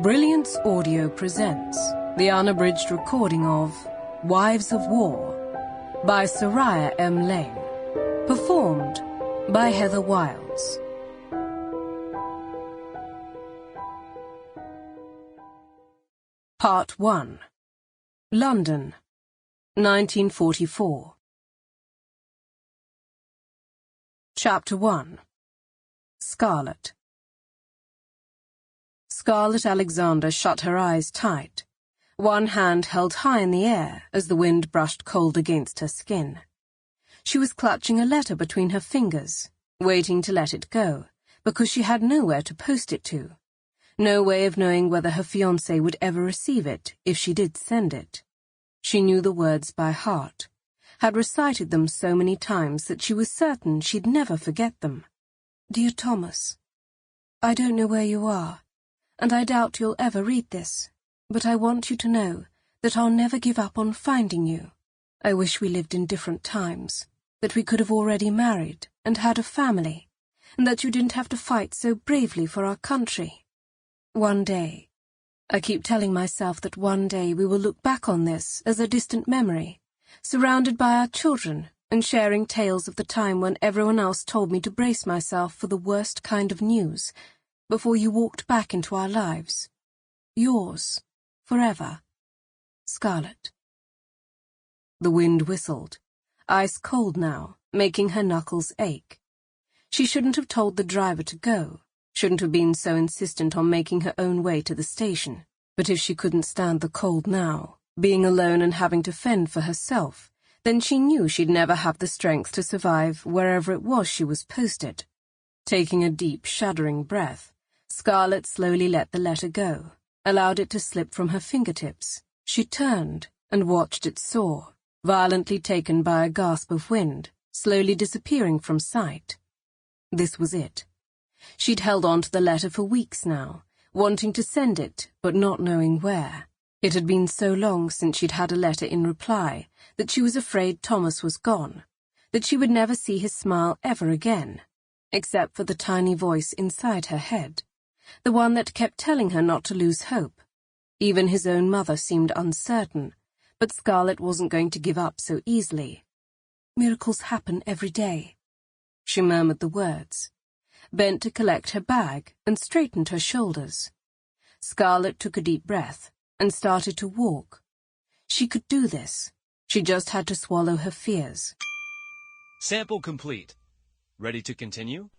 Brilliance Audio presents the unabridged recording of Wives of War by Soraya M. Lane, performed by Heather Wilds. Part 1. London, 1944. Chapter 1. Scarlet. Scarlet Alexander shut her eyes tight, one hand held high in the air as the wind brushed cold against her skin. She was clutching a letter between her fingers, waiting to let it go, because she had nowhere to post it to. No way of knowing whether her fiancé would ever receive it if she did send it. She knew the words by heart, had recited them so many times that she was certain she'd never forget them. Dear Thomas, I don't know where you are, and I doubt you'll ever read this, but I want you to know that I'll never give up on finding you. I wish we lived in different times, that we could have already married and had a family, and that you didn't have to fight so bravely for our country. One day, I keep telling myself that one day we will look back on this as a distant memory, surrounded by our children and sharing tales of the time when everyone else told me to brace myself for the worst kind of news, before you walked back into our lives. Yours, forever, Scarlet. The wind whistled, ice cold now, making her knuckles ache. She shouldn't have told the driver to go, shouldn't have been so insistent on making her own way to the station. But if she couldn't stand the cold now, being alone and having to fend for herself, then she knew she'd never have the strength to survive wherever it was she was posted. Taking a deep, shuddering breath, Scarlet slowly let the letter go, allowed it to slip from her fingertips. She turned and watched it soar, violently taken by a gasp of wind, slowly disappearing from sight. This was it. She'd held on to the letter for weeks now, wanting to send it, but not knowing where. It had been so long since she'd had a letter in reply that she was afraid Thomas was gone, that she would never see his smile ever again, except for the tiny voice inside her head, the one that kept telling her not to lose hope. Even his own mother seemed uncertain, but Scarlet wasn't going to give up so easily. Miracles happen every day. She murmured the words, bent to collect her bag and straightened her shoulders. Scarlet took a deep breath and started to walk. She could do this. She just had to swallow her fears. Sample complete. Ready to continue?